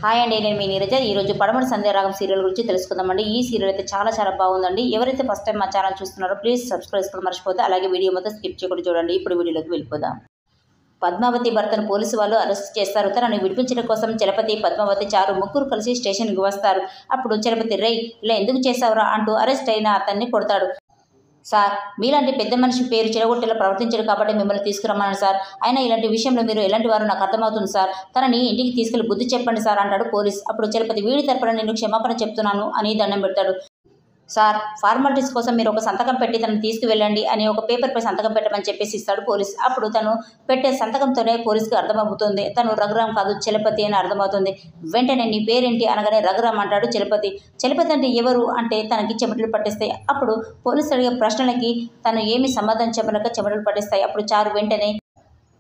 Hi అండి, నేను మీ నీరజ. ఈరోజు పడమటి సంధ్యారాగం సీరియల్ గురించి తెలుసుకుందామండి. ఈ సీరియల్ అయితే చాలా బాగుందండి. ఎవరైతే ఫస్ట్ టైం మా ఛానల్ చూస్తున్నారో ప్లీజ్ సబ్స్క్రైబ్ చేసుకోవడం మర్చిపోతే, అలాగే వీడియో మొత్తం స్కిప్ చేయకుండా చూడండి. ఇప్పుడు వీడియోలోకి వెళ్ళిపోదాం. పద్మావతి భర్తను పోలీసు వాళ్ళు అరెస్ట్ చేస్తారు. తనని విడిపించడం కోసం చలపతి, పద్మావతి, చారు ముగ్గురు కలిసి స్టేషన్కి వస్తారు. అప్పుడు చలపతి, రేయ్ ఇలా ఎందుకు చేశావురా అంటూ అరెస్ట్ అయిన అతన్ని కొడతాడు. సార్, మీలాంటి పెద్ద మనిషి పేరు చెడగొట్టేలా ప్రవర్తించారు కాబట్టి మిమ్మల్ని తీసుకురమ్మన్నాను సార్. అయినా ఇలాంటి విషయంలో మీరు ఎలాంటి వారు నాకు అర్థమవుతుంది సార్. తనని ఇంటికి తీసుకెళ్లి బుద్ధి చెప్పండి సార్ అంటాడు పోలీస్. అప్పుడు చలపతి, వీడి తరపున నేను క్షమాపణ చెప్తున్నాను అని దండం పెడతాడు. సార్, ఫార్మాలిటీస్ కోసం మీరు ఒక సంతకం పెట్టి తనను తీసుకువెళ్ళండి అని ఒక పేపర్పై సంతకం పెట్టమని చెప్పేసి ఇస్తాడు పోలీస్. అప్పుడు తను పెట్టే సంతకంతోనే పోలీస్కి అర్థమవుతుంది తను రఘురామ్ కాదు చలపతి అని అర్థమవుతుంది. వెంటనే నీ పేరేంటి అనగానే రఘురామ్ అంటాడు చలపతి. చలపతి అంటే ఎవరు అంటే తనకి చెమటలు పట్టేస్తాయి. అప్పుడు పోలీసు అడిగే ప్రశ్నలకి తను ఏమి సమాధానం చెప్పనక చెమటలు పట్టేస్తాయి. అప్పుడు చారు వెంటనే,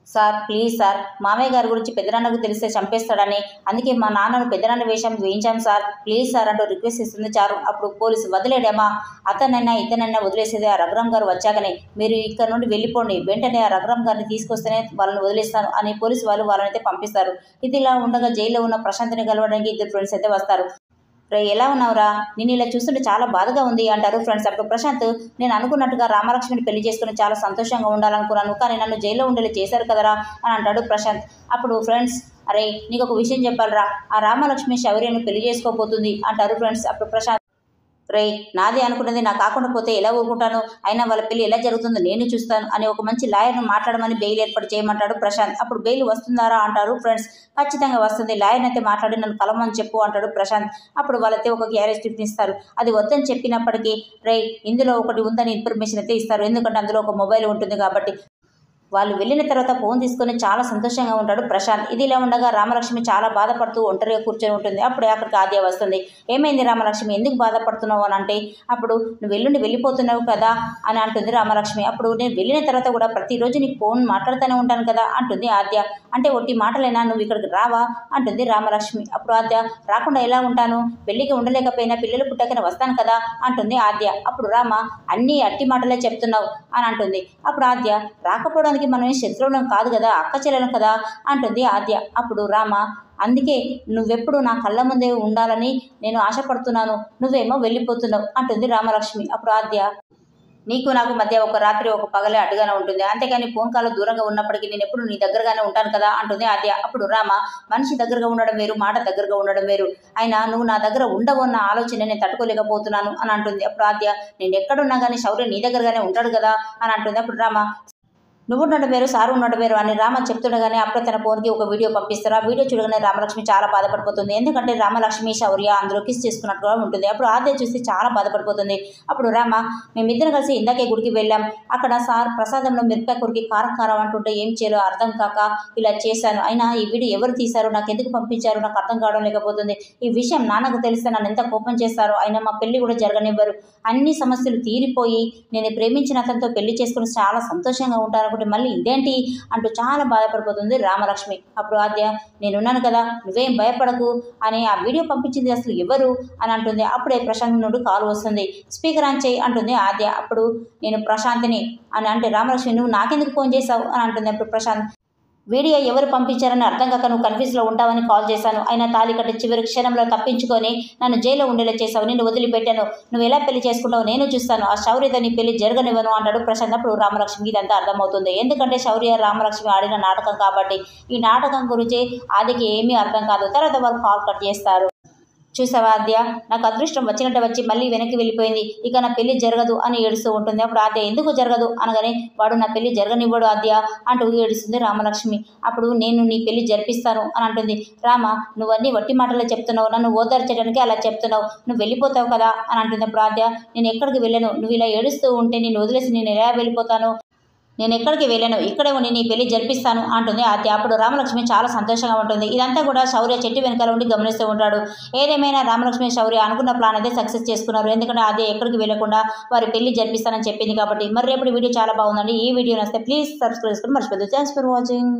సార్ ప్లీజ్ సార్, మామయ్య గారి గురించి పెద్దనాన్నకు తెలిస్తే చంపేస్తాడని, అందుకే మా నాన్నను పెద్దనాన్న వేషం వేయించాం సార్, ప్లీజ్ సార్ అంటూ రిక్వెస్ట్ ఇస్తుంది చారు. అప్పుడు పోలీసు, వదిలేడేమా, అతనైనా ఇతనైనా వదిలేసేది ఆ రఘురామ్ గారు వచ్చాకనే, మీరు ఇక్కడ నుండి వెళ్ళిపోండి, వెంటనే ఆ రఘురామ్ గారిని తీసుకొస్తేనే వాళ్ళని వదిలేస్తాను అని పోలీసు వాళ్ళు వాళ్ళనైతే పంపిస్తారు. ఇది ఇలా ఉండగా జైల్లో ఉన్న ప్రశాంత్ని కలవడానికి ఇద్దరు ఫ్రెండ్స్ అయితే వస్తారు. రే ఎలా ఉన్నావురా, నేను ఇలా చూస్తుంటే చాలా బాధగా ఉంది అంటారు ఫ్రెండ్స్. అప్పుడు ప్రశాంత్, నేను అనుకున్నట్టుగా రామలక్ష్మిని పెళ్లి చేసుకుని చాలా సంతోషంగా ఉండాలనుకున్నాను, కానీ నన్ను జైల్లో ఉండేలా చేశారు కదరా అని అంటాడు ప్రశాంత్. అప్పుడు ఫ్రెండ్స్, అరే నీకు ఒక విషయం చెప్పాలరా, ఆ రామలక్ష్మి శౌర్యను పెళ్లి చేసుకోబోతుంది అంటారు ఫ్రెండ్స్. అప్పుడు ప్రశాంత్, రే నాదే అనుకున్నది నా కాకుండా పోతే ఎలా ఊరుకుంటాను, అయినా వాళ్ళ పెళ్లి ఎలా జరుగుతుందో నేను చూస్తాను అని ఒక మంచి లాయర్ను మాట్లాడమని బెయిల్ ఏర్పాటు చేయమంటాడు ప్రశాంత్. అప్పుడు బెయిల్ వస్తుందారా అంటారు ఫ్రెండ్స్. ఖచ్చితంగా వస్తుంది, లాయర్ని అయితే మాట్లాడి నన్ను కలవమని చెప్పు అంటాడు ప్రశాంత్. అప్పుడు వాళ్ళైతే ఒక గ్యారేజ్ టిఫిన్ ఇస్తారు. అది వద్దని చెప్పినప్పటికీ రే ఇందులో ఒకటి ఉందని ఇన్ఫర్మేషన్ అయితే ఇస్తారు, ఎందుకంటే అందులో ఒక మొబైల్ ఉంటుంది కాబట్టి. వాళ్ళు వెళ్ళిన తర్వాత ఫోన్ తీసుకొని చాలా సంతోషంగా ఉంటాడు ప్రశాంత్. ఇది ఇలా ఉండగా రామలక్ష్మి చాలా బాధపడుతూ ఒంటరిగా కూర్చొని ఉంటుంది. అప్పుడే అక్కడికి ఆద్య వస్తుంది. ఏమైంది రామలక్ష్మి, ఎందుకు బాధపడుతున్నావు అని అంటే, అప్పుడు నువ్వు వెళ్ళిపోతున్నావు కదా అని అంటుంది రామలక్ష్మి. అప్పుడు నేను వెళ్ళిన తర్వాత కూడా ప్రతిరోజు నీకు ఫోన్ మాట్లాడుతూనే ఉంటాను కదా అంటుంది ఆద్య. అంటే ఒట్టి మాటలైనా, నువ్వు ఇక్కడికి రావా అంటుంది రామలక్ష్మి. అప్పుడు ఆద్య, రాకుండా ఎలా ఉంటాను, పెళ్ళికి ఉండలేకపోయినా పిల్లలు పుట్టాకనే వస్తాను కదా అంటుంది ఆద్య. అప్పుడు రామ, అన్నీ అట్టి మాటలే చెప్తున్నావు అని అంటుంది. అప్పుడు ఆద్య, రాకపోవడానికి మనం శత్రువులం కాదు కదా, అక్క చెల్లెలం కదా అంటుంది ఆద్య. అప్పుడు రామ, అందుకే నువ్వెప్పుడు నా కళ్ళ ముందే ఉండాలని నేను ఆశపడుతున్నాను, నువ్వేమో వెళ్ళిపోతున్నావు అంటుంది రామలక్ష్మి. అప్పుడు ఆద్య, నీకు నాకు మధ్య ఒక రాత్రి ఒక పగలే అడ్డుగానే ఉంటుంది, అంతేగాని ఫోన్ కాల్ దూరంగా ఉన్నప్పటికీ నేను ఎప్పుడు నీ దగ్గరగానే ఉంటాను కదా అంటుంది ఆద్య. అప్పుడు రామ, మనిషి దగ్గరగా ఉండడం వేరు, మాట దగ్గరగా ఉండడం వేరు, అయినా నువ్వు నా దగ్గర ఉండవు అన్న ఆలోచన నేను తట్టుకోలేకపోతున్నాను అని అంటుంది. అప్పుడు ఆద్య, నేను ఎక్కడున్నా కానీ శౌర్య నీ దగ్గరగానే ఉంటాడు కదా అని అంటుంది. అప్పుడు రామ, నువ్వు ఉండడం వేరు, సారు ఉండడం వేరు అని రామ చెప్తుండగానే అప్పుడే తన ఫోన్కి ఒక వీడియో పంపిస్తారు. ఆ వీడియో చూడగానే రామలక్ష్మి చాలా బాధపడిపోతుంది, ఎందుకంటే రామలక్ష్మి శౌర్య అందులో కిస్ చేసుకున్నట్టుగా ఉంటుంది. అప్పుడు ఆద్య చూసి చాలా బాధపడిపోతుంది. అప్పుడు రామ, మేమిద్దరం కలిసి ఇందాకే గుడికి వెళ్ళాం, అక్కడ సార్ ప్రసాదంలో మిరపకాయ కొరికి కారం అంటుంటే ఏం చేయాలో అర్థం కాక ఇలా చేశాను, అయినా ఈ వీడియో ఎవరు తీశారు, నాకు ఎందుకు పంపించారు, నాకు అర్థం కావడం లేకపోతుంది, ఈ విషయం నాన్నకు తెలిస్తే నన్ను ఎంత కోపం చేస్తారో, అయినా మా పెళ్లి కూడా జరగనివ్వరు, అన్ని సమస్యలు తీరిపోయి నేను ప్రేమించిన అతనితో పెళ్లి చేసుకుని చాలా సంతోషంగా ఉంటాను, మళ్ళీ ఇదేంటి అంటూ చాలా బాధపడిపోతుంది రామలక్ష్మి. అప్పుడు ఆద్య, నేనున్నాను కదా, నువ్వేం భయపడకు అని, ఆ వీడియో పంపించింది అసలు ఎవరు అని అంటుంది. అప్పుడే ప్రశాంత్ నుండి కాల్ వస్తుంది. స్పీకర్ ఆన్ చేయి అంటుంది ఆద్య. అప్పుడు నేను ప్రశాంత్ని అని అంటే రామలక్ష్మి, నువ్వు నాకెందుకు ఫోన్ చేశావు అని అంటుంది. అప్పుడు ప్రశాంత్, వీడియో ఎవరు పంపించారని అర్థం కాక నువ్వు కన్ఫ్యూజ్లో ఉంటావని కాల్ చేశాను, అయినా తాళి కట్టి చివరి క్షణంలో తప్పించుకొని నన్ను జైల్లో ఉండేలా చేశావు, నిన్ను వదిలిపెట్టాను, నువ్వు ఎలా పెళ్లి చేసుకుంటావు నేను చూస్తాను, ఆ శౌర్యతో నీ పెళ్లి జరగనివ్వను అంటాడు ప్రశాంత్. అప్పుడు రామలక్ష్మికి ఇదంతా అర్థమవుతుంది, ఎందుకంటే శౌర్య రామలక్ష్మి ఆడిన నాటకం కాబట్టి. ఈ నాటకం గురించి ఆదికి ఏమీ అర్థం కాదు. తర్వాత వాళ్ళు కాల్ కట్ చేస్తారు. చూసావా ఆద్య, నాకు అదృష్టం వచ్చినట్టు వచ్చి మళ్ళీ వెనక్కి వెళ్ళిపోయింది, ఇక నా పెళ్లి జరగదు అని ఏడుస్తూ ఉంటుంది. అప్పుడు ఆద్య, ఎందుకు జరగదు అనగానే, వాడు నా పెళ్లి జరగనివ్వడు ఆద్య అంటూ ఏడుస్తుంది రామలక్ష్మి. అప్పుడు నేను నీ పెళ్లి జరిపిస్తాను అని అంటుంది. రామ, నువ్వు అన్నీ వట్టి మాటలే చెప్తున్నావు, నన్ను ఓదార్చడానికి అలా చెప్తున్నావు, నువ్వు వెళ్ళిపోతావు కదా అని అంటుంది. అప్పుడు ఆద్య, నేను ఎక్కడికి వెళ్ళను, నువ్వు ఇలా ఏడుస్తూ ఉంటే నేను వదిలేసి నేను ఎలా వెళ్ళిపోతాను, నేను ఎక్కడికి వెళ్ళాను, ఇక్కడే ఉండి నీ పెళ్లి జరిపిస్తాను అంటుంది ఆద్య. అప్పుడు రామలక్ష్మి చాలా సంతోషంగా ఉంటుంది. ఇదంతా కూడా శౌర్య చెట్టు వెనకాల ఉండి గమనిస్తూ ఉంటాడు. ఏదేమైనా రామలక్ష్మి శౌర్య అనుకున్న ప్లాన్ అయితే సక్సెస్ చేసుకున్నారు, ఎందుకంటే ఆద్య ఎక్కడికి వెళ్ళకుండా వారి పెళ్లి జరిపిస్తానని చెప్పింది కాబట్టి. మరి రేపటి వీడియో చాలా బాగుందండి. ఈ వీడియో నచ్చితే ప్లీజ్ సబ్స్క్రైబ్ చేసుకుని మర్చిపోద్దు. Thanks for watching.